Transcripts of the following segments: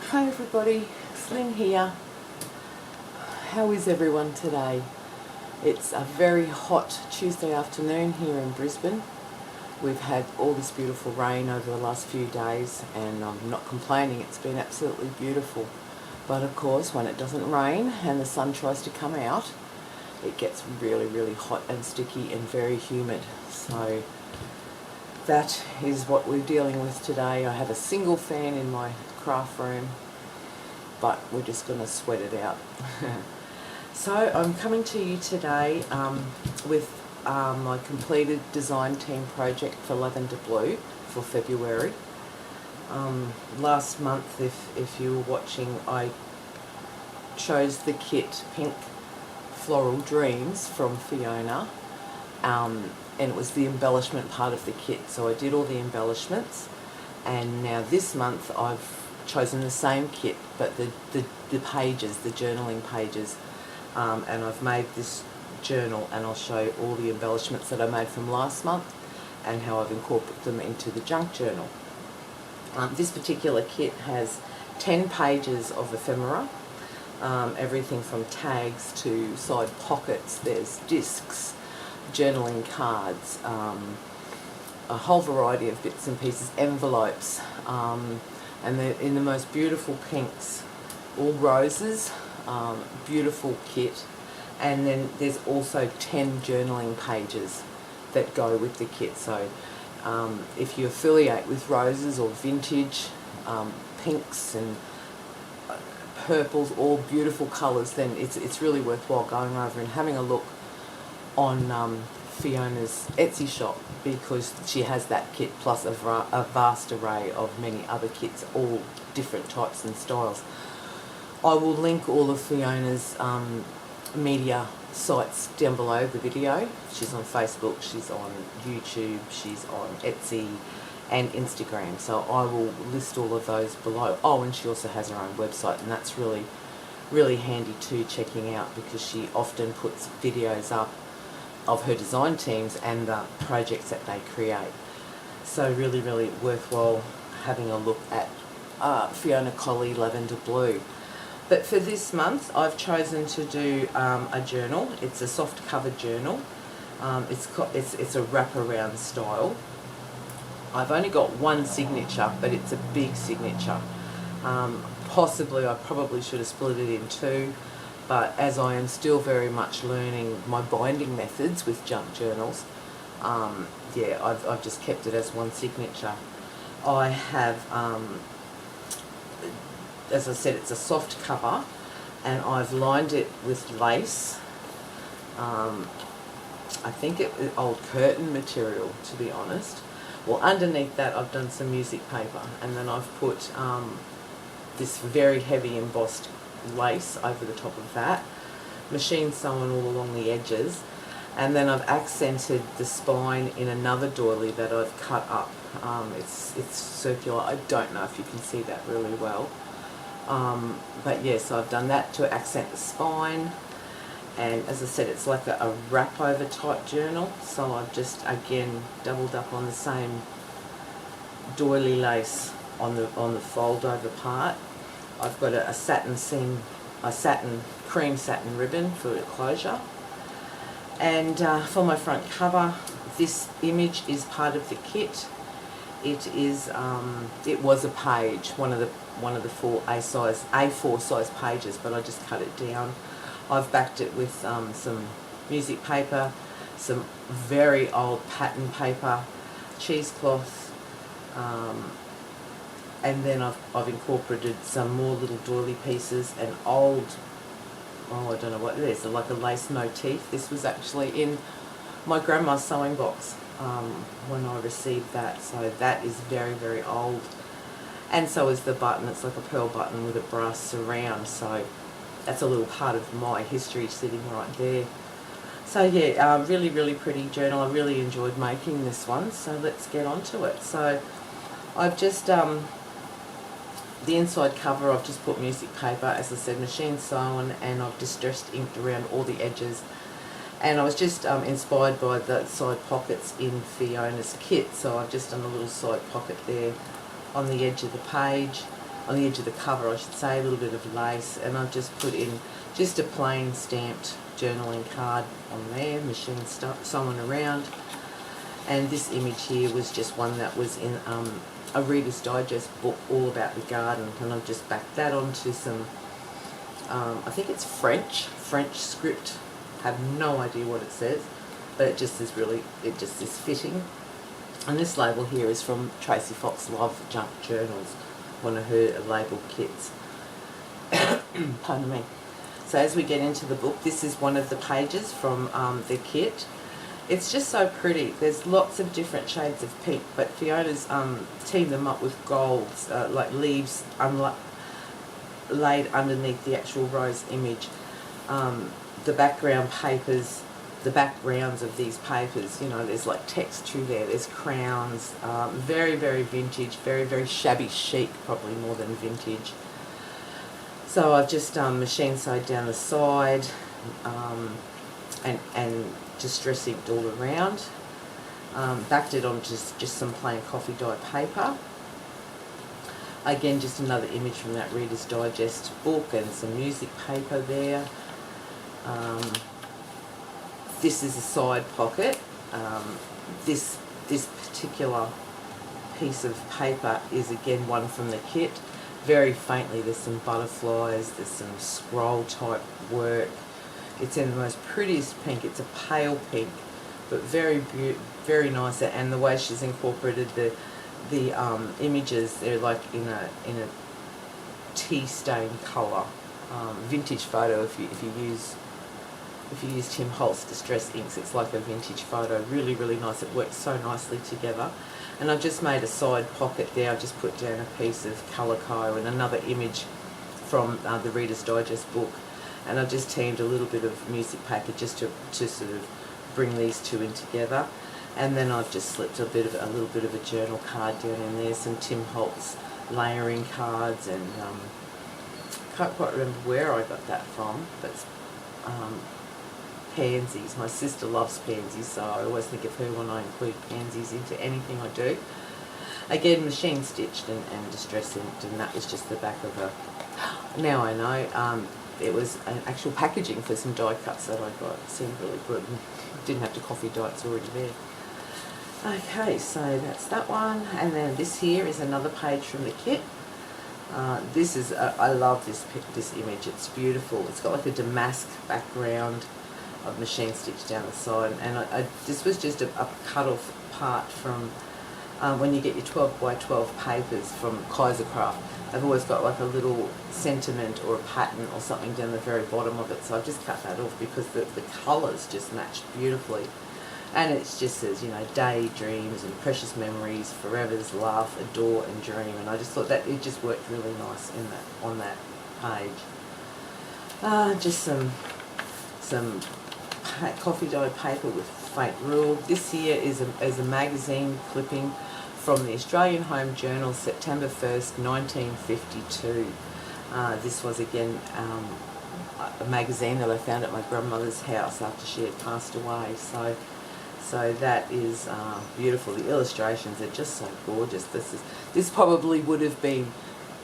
Hi everybody, Slim here. How is everyone today? It's a very hot Tuesday afternoon here in Brisbane. We've had all this beautiful rain over the last few days and I'm not complaining, it's been absolutely beautiful. But of course when it doesn't rain and the sun tries to come out, it gets really hot and sticky and very humid. So that is what we're dealing with today. I have a single fan in my craft room, but we're just going to sweat it out. So I'm coming to you today with my completed design team project for Lavender Blu for February. Last month, if you were watching, I chose the kit Pink Floral Dreams from Fiona, and it was the embellishment part of the kit, so I did all the embellishments. And now this month I've chosen the same kit, but the pages, the journaling pages, and I've made this journal, and I'll show all the embellishments that I made from last month and how I've incorporated them into the junk journal. This particular kit has 10 pages of ephemera, everything from tags to side pockets. There's discs, journaling cards, a whole variety of bits and pieces, envelopes, and they're in the most beautiful pinks, all roses, beautiful kit. And then there's also 10 journaling pages that go with the kit. So if you affiliate with roses or vintage, pinks and purples, all beautiful colours, then it's really worthwhile going over and having a look on Fiona's Etsy shop, because she has that kit plus a vast array of many other kits, all different types and styles. I will link all of Fiona's media sites down below the video. She's on Facebook, she's on YouTube, she's on Etsy and Instagram, so I will list all of those below. Oh, and she also has her own website, and that's really handy too, checking out, because she often puts videos up of her design teams and the projects that they create. So really worthwhile having a look at Fiona Colley Lavender Blu. But for this month I've chosen to do a journal. It's a soft cover journal. It's a wraparound style. I've only got one signature, but it's a big signature. Possibly I probably should have split it in two, but as I am still very much learning my binding methods with junk journals, yeah, I've just kept it as one signature. I have, as I said, it's a soft cover, and I've lined it with lace. I think it old curtain material, to be honest. Well, underneath that I've done some music paper, and then I've put this very heavy embossed lace over the top of that, machine sewn all along the edges, and then I've accented the spine in another doily that I've cut up. It's circular. I don't know if you can see that really well, but yes, I've done that to accent the spine. And as I said, it's like a wrap over type journal, so I've just again doubled up on the same doily lace on the fold over part. I've got a cream satin ribbon for closure. And for my front cover, this image is part of the kit. It is it was a page, one of the four A4 size pages, but I just cut it down. I've backed it with some music paper, some very old pattern paper, cheesecloth, and then I've incorporated some more little doily pieces, and old, oh, I don't know what it is, like a lace motif. This was actually in my grandma's sewing box when I received that, so that is very old. And so is the button. It's like a pearl button with a brass surround, so that's a little part of my history sitting right there. So yeah, really pretty journal. I really enjoyed making this one, so let's get on to it. So I've just the inside cover, I've just put music paper, as I said, machine sewn, and I've distressed inked around all the edges. And I was just inspired by the side pockets in Fiona's kit, so I've just done a little side pocket there on the edge of the page. on the edge of the cover, I should say, a little bit of lace, and I've just put in just a plain stamped journaling card on there, machine sewing around. And this image here was just one that was in a Reader's Digest book all about the garden, and I've just backed that onto some, I think it's French script. Have no idea what it says, but it just is fitting. And this label here is from Tracy Fox Love Junk Journals, one of her label kits. Pardon me. So as we get into the book, this is one of the pages from the kit. It's just so pretty. There's lots of different shades of pink, but Fiona's teamed them up with golds, like leaves laid underneath the actual rose image. The backgrounds of these papers, you know, there's like text through there, there's crowns, very, very vintage, very, very shabby chic, probably more than vintage. So I've just machine sewed down the side and distress inked all around. Backed it on just some plain coffee dye paper. Again, just another image from that Reader's Digest book, and some music paper there. This is a side pocket. This particular piece of paper is again one from the kit. Very faintly there's some butterflies, there's some scroll type work. It's in the most prettiest pink. It's a pale pink, but very nice. And the way she's incorporated the images, they're like in a tea stain colour, vintage photo. If you use Tim Holtz Distress Inks, it's like a vintage photo. Really, really nice. It works so nicely together. And I've just made a side pocket there. I've just put down a piece of Calico and another image from the Reader's Digest book. And I've just teamed a little bit of music paper just to sort of bring these two in together. And then I've just slipped a little bit of a journal card down in there, some Tim Holtz layering cards, and can't quite remember where I got that from, but pansies. My sister loves pansies, so I always think of her when I include pansies into anything I do. Again, machine stitched and distress inked, and that was just the back of a, now I know, it was an actual packaging for some die cuts that I got. It seemed really good, and didn't have to coffee dye, it's already there. Okay, so that's that one, and then this here is another page from the kit. This is, I love this image, it's beautiful. It's got like a damask background. I've machine stitched down the side, and this was just a cut off part from when you get your 12 by 12 papers from Kaisercraft. They've always got like a little sentiment or a pattern or something down the very bottom of it, so I've just cut that off because the colours just matched beautifully. And it just says, you know, daydreams and precious memories, forevers, laugh, adore and dream. And I just thought that it just worked really nice on that page. Just some coffee dye paper with Fate Rule. This here is a magazine clipping from the Australian Home Journal, September 1st, 1952. This was again a magazine that I found at my grandmother's house after she had passed away. So that is beautiful. The illustrations are just so gorgeous. This probably would have been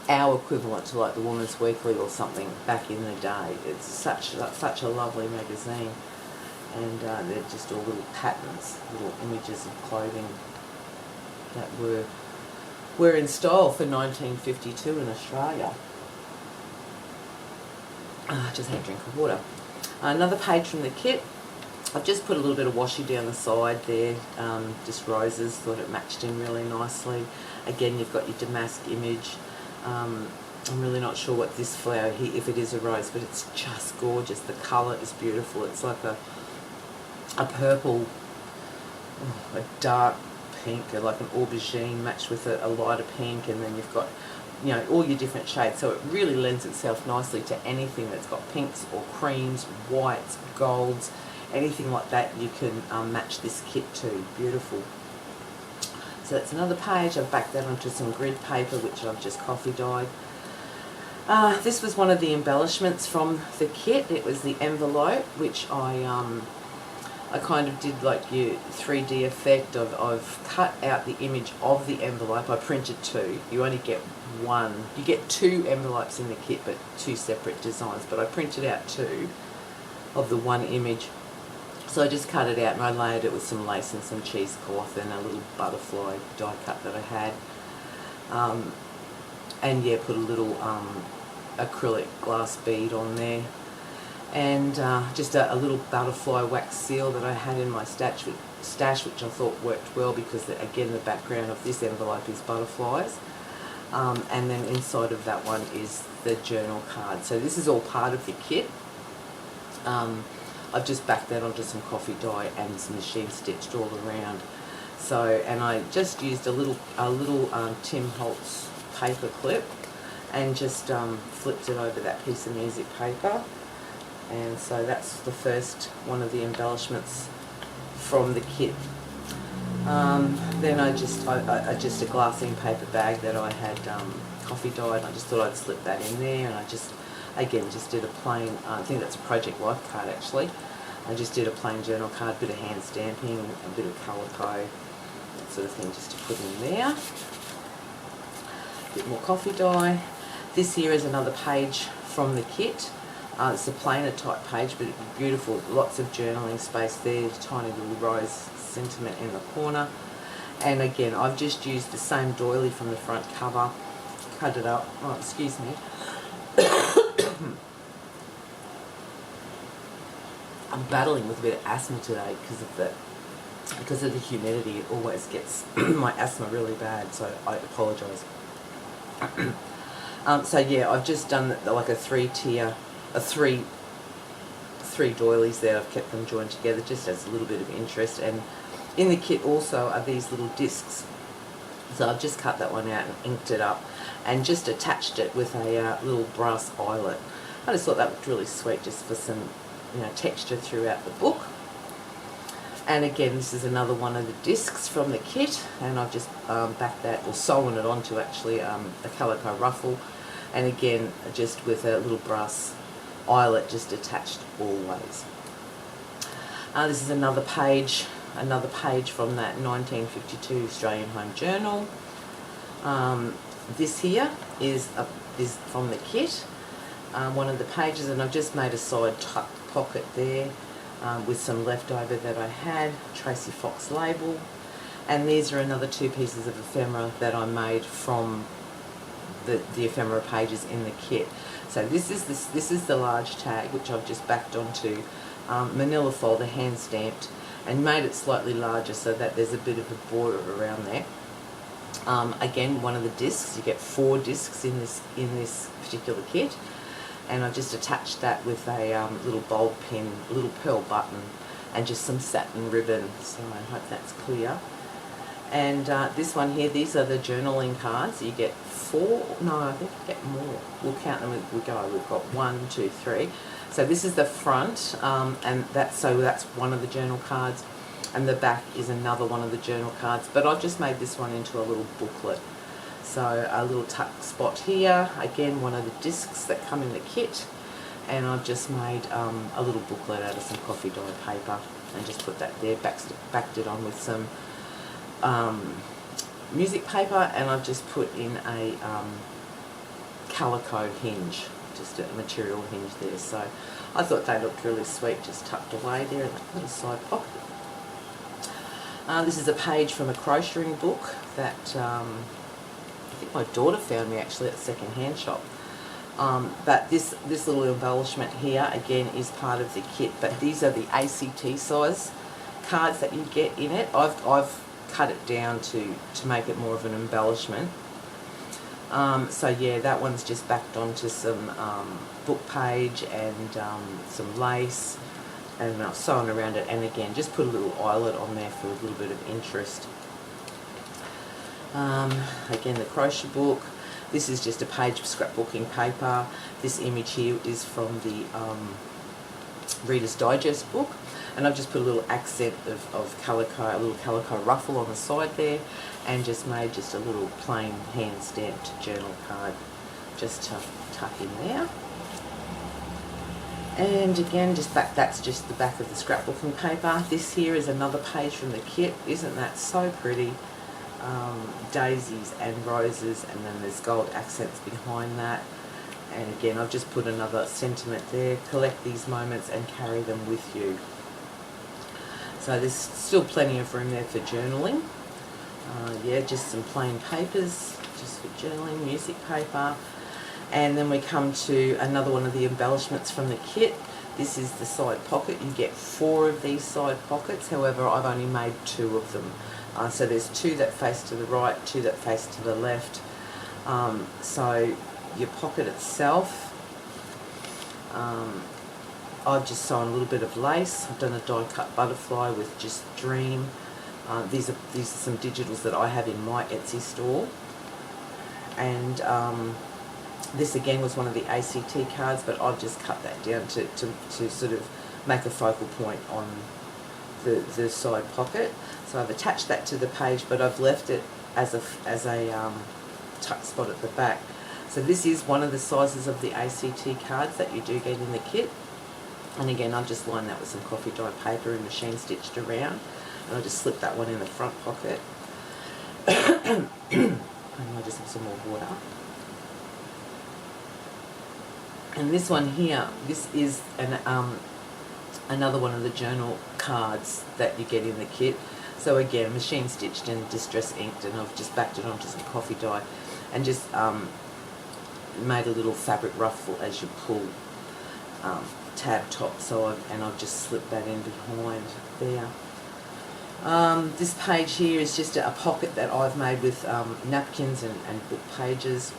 our equivalent to like the Woman's Weekly or something back in the day. It's such a lovely magazine, and they're just all little patterns, little images of clothing that were in style for 1952 in Australia. Just had a drink of water. Another page from the kit. I've just put a little bit of washi down the side there, just roses, thought it matched in really nicely. Again, you've got your damask image. I'm really not sure what this flower here, if it is a rose, but it's just gorgeous. The colour is beautiful. It's like a purple, a dark pink, or like an aubergine matched with a lighter pink, and then you've got, you know, all your different shades. So it really lends itself nicely to anything that's got pinks or creams, whites, golds, anything like that you can match this kit to. Beautiful. So that's another page. I've backed that onto some grid paper, which I've just coffee dyed. This was one of the embellishments from the kit. It was the envelope, which I I kind of did like your 3D effect. I've cut out the image of the envelope. I printed two. You only get one. You get two envelopes in the kit, but two separate designs. But I printed out two of the one image. So I just cut it out and I layered it with some lace and some cheesecloth and a little butterfly die cut that I had. And yeah, put a little acrylic glass bead on there. And just a little butterfly wax seal that I had in my stash, which I thought worked well because, again, the background of this envelope is butterflies. And then inside of that one is the journal card. So this is all part of the kit. I've just backed that onto some coffee dye and some machine stitched all around. So, and I just used a little Tim Holtz paper clip and just flipped it over that piece of music paper. And so that's the first one of the embellishments from the kit. Then I just a glassine paper bag that I had coffee dyed. I just thought I'd slip that in there, and I just did a plain. I think that's a Project Life card actually. I just did a plain journal card, bit of hand stamping, a bit of calico, that sort of thing, just to put in there. A bit more coffee dye. This here is another page from the kit. It's a plainer type page, but it's beautiful. Lots of journaling space there, tiny little rose sentiment in the corner. And again, I've just used the same doily from the front cover, cut it up. Oh, excuse me. I'm battling with a bit of asthma today because of the humidity. It always gets my asthma really bad, so I apologise. So yeah, I've just done like a three doilies there. I've kept them joined together just as a little bit of interest. And in the kit also are these little discs. So I've just cut that one out and inked it up and just attached it with a little brass eyelet. I just thought that looked really sweet, just for some, texture throughout the book. And again, this is another one of the discs from the kit, and I've just backed that, or sewn it onto actually a calico ruffle, and again just with a little brass eyelet just attached always. This is another page from that 1952 Australian Home Journal. This here is from the kit, one of the pages, and I've just made a side tucked pocket there with some leftover that I had, Tracy Fox label. And these are another two pieces of ephemera that I made from the ephemera pages in the kit. So this is the large tag, which I've just backed onto manila folder, hand stamped, and made it slightly larger so that there's a bit of a border around there. Again, one of the discs, you get 4 discs in this particular kit, and I've just attached that with a little bulb pin, a little pearl button, and just some satin ribbon. So I hope that's clear. And this one here, these are the journaling cards. You get 4, no, I think you get more. We'll count them as we go. We've got 1, 2, 3. So this is the front, and that's one of the journal cards, and the back is another one of the journal cards. But I've just made this one into a little booklet. So a little tuck spot here, again one of the discs that come in the kit, and I've just made a little booklet out of some coffee dye paper and just put that there, backed it on with some music paper, and I've just put in a calico hinge, just a material hinge there. So I thought they looked really sweet, just tucked away there in that little side pocket. This is a page from a crocheting book that I think my daughter found me actually at a second-hand shop. But this little embellishment here again is part of the kit, but these are the ACT size cards that you get in it. I've cut it down to make it more of an embellishment. So yeah, that one's just backed onto some book page and some lace, and I've sewn around it, and again just put a little eyelet on there for a little bit of interest. Again, the crochet book. This is just a page of scrapbooking paper. This image here is from the Reader's Digest book, and I've just put a little accent of calico, a little calico ruffle on the side there, and just made just a little plain hand stamped journal card just to tuck in there. And again, that's just the back of the scrapbooking paper. This here is another page from the kit. Isn't that so pretty? Daisies and roses, and then there's gold accents behind that. And again, I've just put another sentiment there. Collect these moments and carry them with you. So there's still plenty of room there for journaling. Yeah, just some plain papers, just for journaling, music paper. And then we come to another one of the embellishments from the kit. This is the side pocket. You get 4 of these side pockets. However, I've only made 2 of them. So there's 2 that face to the right, 2 that face to the left. So your pocket itself, I've just sewn a little bit of lace. I've done a die cut butterfly with just Dream. These are some digitals that I have in my Etsy store. And this again was one of the ACT cards, but I've just cut that down to sort of make a focal point on the side pocket. So I've attached that to the page, but I've left it as a tuck spot at the back. So this is one of the sizes of the ACT cards that you do get in the kit. And again, I've just lined that with some coffee dye paper and machine stitched around. And I just slip that one in the front pocket. And I just have some more water. And this one here, this is another one of the journal cards that you get in the kit. So again, machine stitched and distress inked, and I've just backed it onto some coffee dye and just made a little fabric ruffle as you pull tab top. So I've just slipped that in behind there. This page here is just a pocket that I've made with napkins and book pages,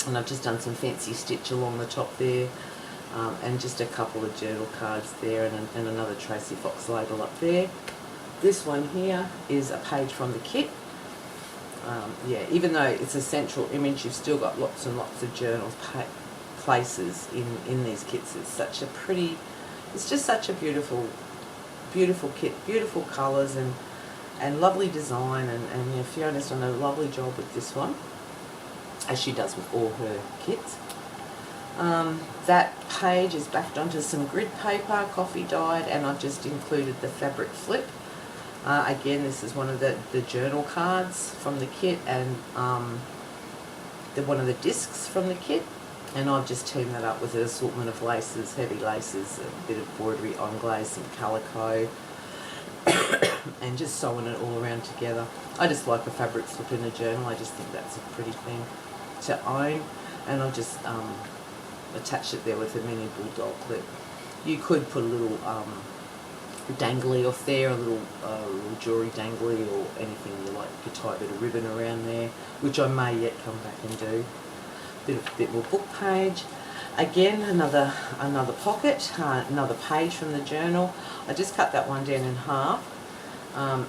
and I've just done some fancy stitch along the top there, and just a couple of journal cards there, and another Tracy Fox label up there. This one here is a page from the kit. Yeah, even though it's a central image, you've still got lots and lots of journal places in these kits. It's such a pretty, it's just such a beautiful kit, beautiful colours and lovely design, and yeah, Fiona's done a lovely job with this one, as she does with all her kits. That page is backed onto some grid paper, coffee dyed, and I've just included the fabric flip. Again, this is one of the journal cards from the kit, and one of the discs from the kit, and I've just teamed that up with an assortment of laces, heavy laces, a bit of embroidery, onglaze, some calico, and just sewing it all around together. I just like a fabric flip in a journal. I just think that's a pretty thing to own, and I've just attached it there with a mini bulldog clip. You could put a little dangly off there, a little jewellery dangly, or anything you like. You could tie a bit of ribbon around there, which I may yet come back and do. Bit more book page. Again, another pocket, another page from the journal. I just cut that one down in half,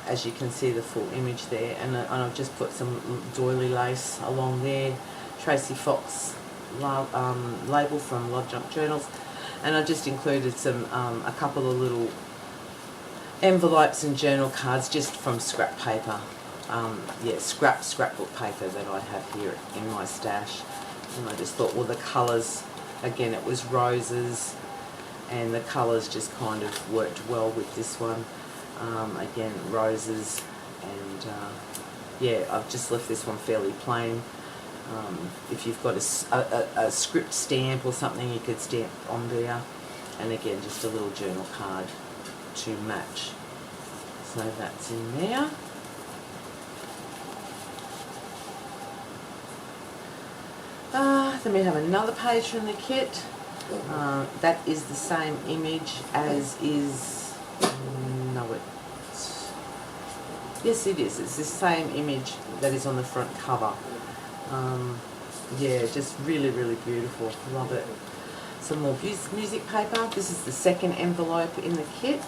as you can see the full image there, and I've just put some doily lace along there, Tracy Fox label from Love Jump Journals, and I just included some a couple of little envelopes and journal cards just from scrap paper. Yeah, scrapbook paper that I have here in my stash. And I just thought, well, the colours, again, it was roses, and the colours just kind of worked well with this one. Again, roses, and yeah, I've just left this one fairly plain. If you've got a script stamp or something, you could stamp on there. And again, just a little journal card to match. So that's in there. Then we have another page from the kit. That is the same image as is, yes it is, it's the same image that is on the front cover. Yeah, just really, really beautiful, love it. Some more music paper. This is the second envelope in the kit.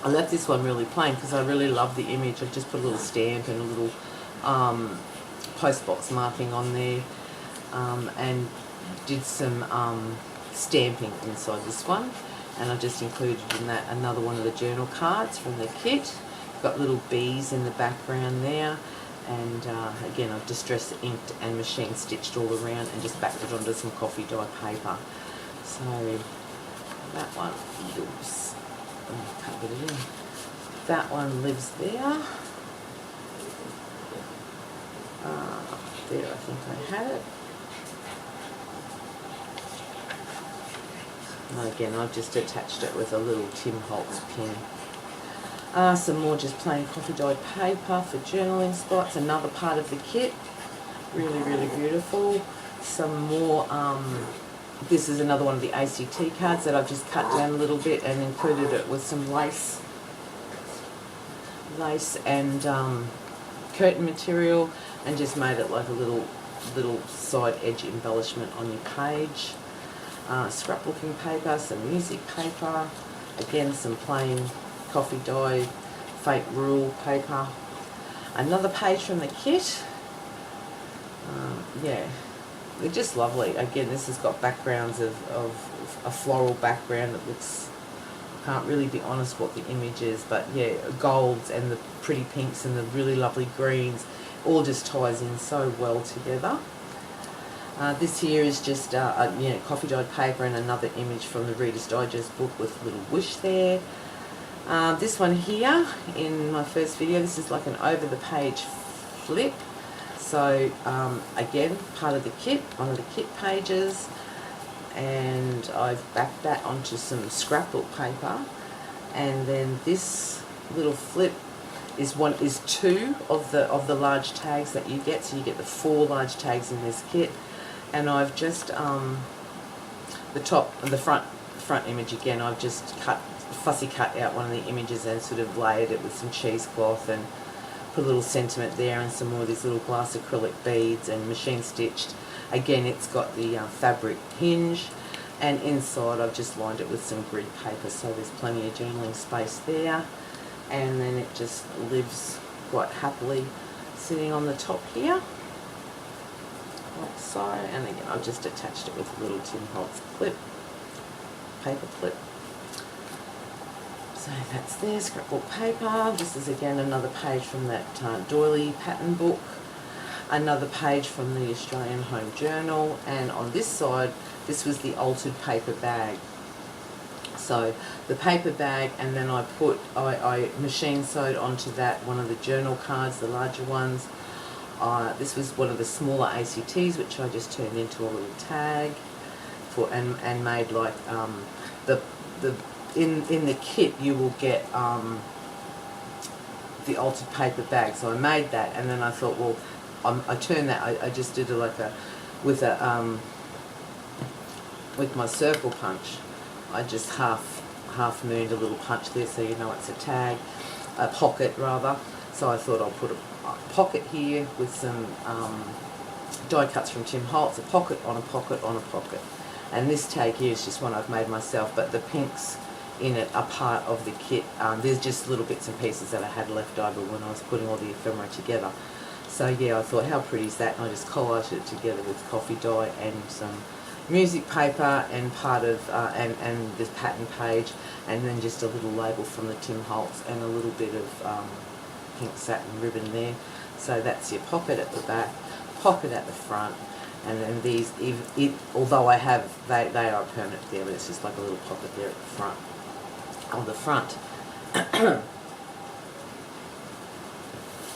I left this one really plain because I really love the image. I've just put a little stamp and a little postbox marking on there, and did some stamping inside this one, and I just included in that another one of the journal cards from the kit. Got little bees in the background there, and again I've distress inked and machine stitched all around and just backed it onto some coffee dye paper. So That one lives. Oh, can't get it in. That one lives there. There, I think I had it. And again, I've just attached it with a little Tim Holtz pin. Some more just plain coffee dyed paper for journaling spots. Another part of the kit. Really, really beautiful. Some more, this is another one of the ACT cards that I've just cut down a little bit and included it with some lace and curtain material, and just made it like a little side edge embellishment on your page. Scrapbooking paper, some music paper, again some plain coffee dye fake rule paper. Another page from the kit. Yeah, they're just lovely. Again, this has got backgrounds of a floral background that looks, I can't really be honest what the image is, but yeah, golds and the pretty pinks and the really lovely greens, all just ties in so well together. This here is just coffee dyed paper and another image from the Reader's Digest book with a little wish there. This one here in my first video, this is like an over the page flip. So again, part of the kit, one of the kit pages, and I've backed that onto some scrapbook paper, and then this little flip is two of the large tags that you get. So you get the 4 large tags in this kit, and I've just the front image again. I've just fussy cut out one of the images and sort of layered it with some cheesecloth and put a little sentiment there and some more of these little glass acrylic beads and machine stitched. Again, it's got the fabric hinge, and inside I've just lined it with some grid paper, so there's plenty of journaling space there, and then it just lives quite happily sitting on the top here like so. And again, I've just attached it with a little Tim Holtz paper clip. So that's there, scrapbook paper. This is again another page from that doily pattern book. Another page from the Australian Home Journal, and on this side, this was the altered paper bag. So the paper bag, and then I machine sewed onto that one of the journal cards, the larger ones. This was one of the smaller ACTs, which I just turned into a little tag for, and made like in the kit you will get the altered paper bag. So I made that, and then I thought, well, I turned that. I just did it like with my circle punch. I just half mooned a little punch there, so you know it's a pocket rather. So I thought I'll put a pocket here with some die cuts from Tim Holtz, a pocket on a pocket on a pocket. And this tag here is just one I've made myself, but the pinks in it are part of the kit. There's just little bits and pieces that I had left over when I was putting all the ephemera together. So yeah, I thought, how pretty is that? And I just collaged it together with coffee dye and some music paper and part of and this pattern page, and then just a little label from the Tim Holtz and a little bit of pink satin ribbon there. So that's your pocket at the back, pocket at the front, and then these, although I have, they are permanent there, but it's just like a little pocket there at the front. On the front.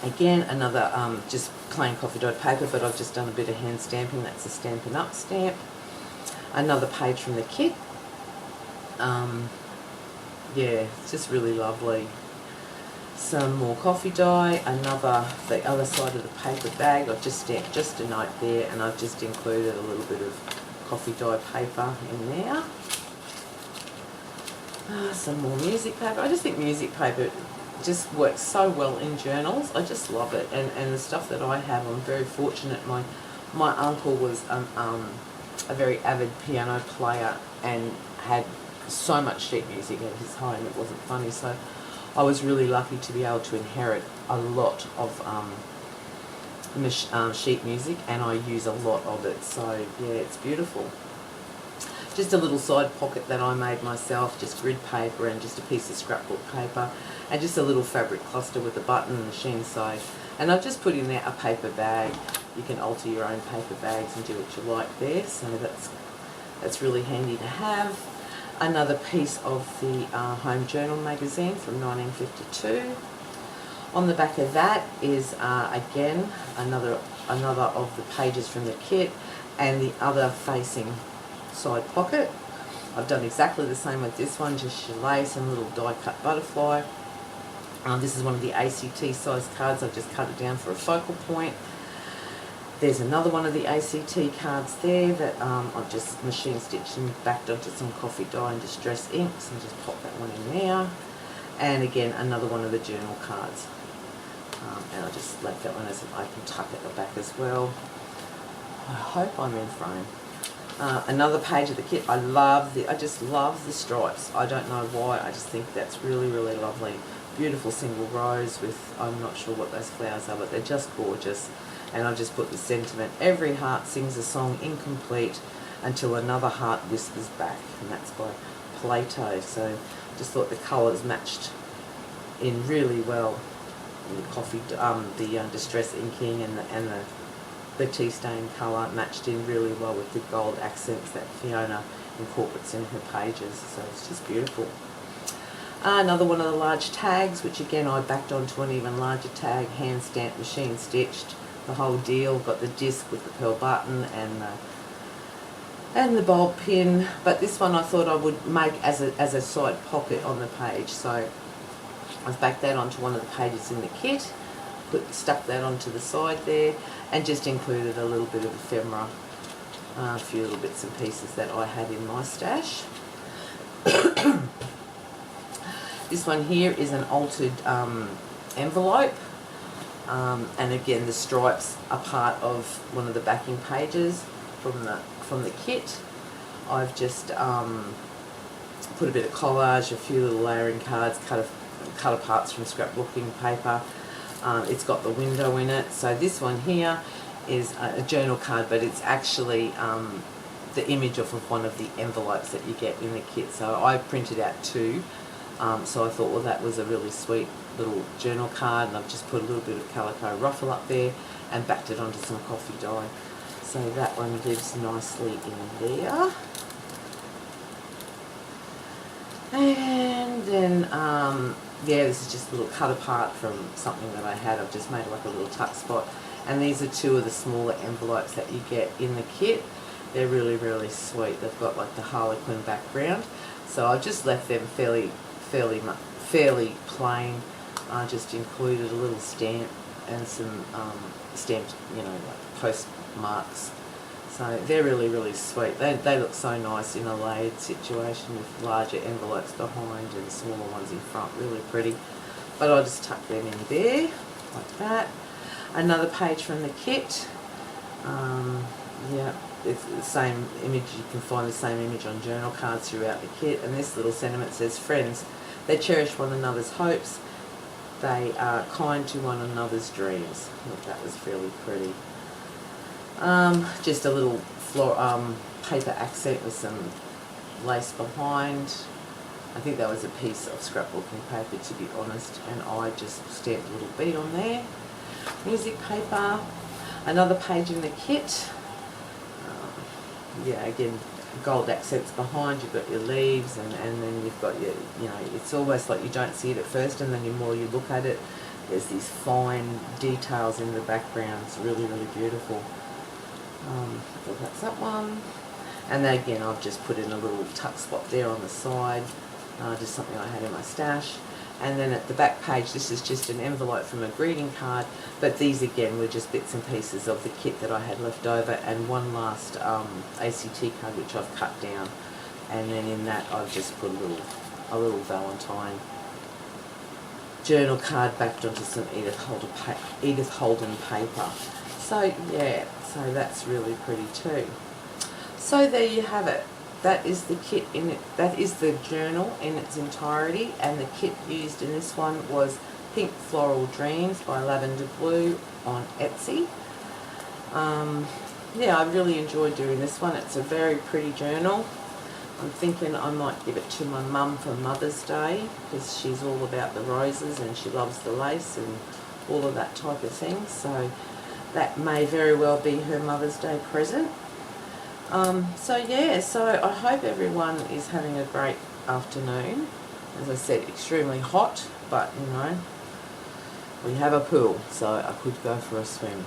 Again, another just plain coffee dyed paper, but I've just done a bit of hand stamping. That's a Stampin' Up stamp. Another page from the kit. Yeah, it's just really lovely. Some more coffee dye. The other side of the paper bag. I've just stamped just a note there, and I've just included a little bit of coffee dye paper in there. Some more music paper. I just think music paper just works so well in journals. I just love it, and the stuff that I have, I'm very fortunate. My uncle was a very avid piano player and had so much sheet music at his home, it wasn't funny. So I was really lucky to be able to inherit a lot of sheet music, and I use a lot of it. So yeah, it's beautiful. Just a little side pocket that I made myself, just grid paper and just a piece of scrapbook paper, and just a little fabric cluster with a button, machine sewed. And I've just put in there a paper bag. You can alter your own paper bags and do what you like there, so that's really handy to have. Another piece of the Home Journal magazine from 1952. On the back of that is again another of the pages from the kit, and the other facing side pocket. I've done exactly the same with this one, just lace and a little die cut butterfly. This is one of the ACT size cards. I've just cut it down for a focal point. There's another one of the ACT cards there that I've just machine stitched and backed onto some coffee dye and distress inks, and just pop that one in there. And again, another one of the journal cards. And I just left that one as an open tuck at the back as well. I hope I'm in frame. Another page of the kit. I just love the stripes. I don't know why. I just think that's really, really lovely. Beautiful single rows with, I'm not sure what those flowers are, but they're just gorgeous. And I've just put the sentiment: every heart sings a song incomplete until another heart whispers back. And that's by Plato. So just thought the colours matched in really well. The coffee, the distress inking and the tea stain colour matched in really well with the gold accents that Fiona incorporates in her pages. So it's just beautiful. Another one of the large tags, which again I backed onto an even larger tag, hand stamped, machine stitched, the whole deal. Got the disc with the pearl button and the bulb pin. But this one I thought I would make as a side pocket on the page. So I've backed that onto one of the pages in the kit, stuck that onto the side there, and just included a little bit of ephemera, a few little bits and pieces that I had in my stash. This one here is an altered envelope, and again the stripes are part of one of the backing pages from the kit. I've just put a bit of collage, a few little layering cards, cut aparts from scrapbooking paper. It's got the window in it. So this one here is a journal card, but it's actually the image of one of the envelopes that you get in the kit. So I printed out two. So I thought, well, that was a really sweet little journal card, and I've just put a little bit of calico ruffle up there and backed it onto some coffee dye. So that one lives nicely in there. And then, yeah, this is just a little cut apart from something that I had. I've just made like a little tuck spot. And these are two of the smaller envelopes that you get in the kit. They're really, really sweet. They've got like the Harlequin background. So I've just left them fairly plain. I just included a little stamp and some stamped, you know, like postmarks. So they're really, really sweet. They look so nice in a layered situation with larger envelopes behind and smaller ones in front. Really pretty. But I'll just tuck them in there, like that. Another page from the kit. Yeah, it's the same image. You can find the same image on journal cards throughout the kit. And this little sentiment says, friends, they cherish one another's hopes. They are kind to one another's dreams. I thought that was really pretty. Just a little paper accent with some lace behind. I think that was a piece of scrapbooking paper, to be honest, and I just stamped a little bead on there. Music paper. Another page in the kit. Yeah, again, gold accents behind. You've got your leaves, and then you've got your, you know, it's almost like you don't see it at first, and then the more you look at it, there's these fine details in the background. It's really, really beautiful. So that's that one. And then again, I've just put in a little tuck spot there on the side, just something I had in my stash. And then at the back page, this is just an envelope from a greeting card, but these again were just bits and pieces of the kit that I had left over, and one last ACT card which I've cut down, and then in that I've just put a little Valentine journal card backed onto some Edith Holden paper. So yeah, so that's really pretty too. So there you have it. That is the kit in it. That is the journal in its entirety, and the kit used in this one was Pink Floral Dreams by Lavender Blu on Etsy. Yeah, I really enjoyed doing this one. It's a very pretty journal. I'm thinking I might give it to my mum for Mother's Day, because she's all about the roses and she loves the lace and all of that type of thing. So that may very well be her Mother's Day present. So yeah, so I hope everyone is having a great afternoon. As I said, extremely hot, but you know, we have a pool, so I could go for a swim.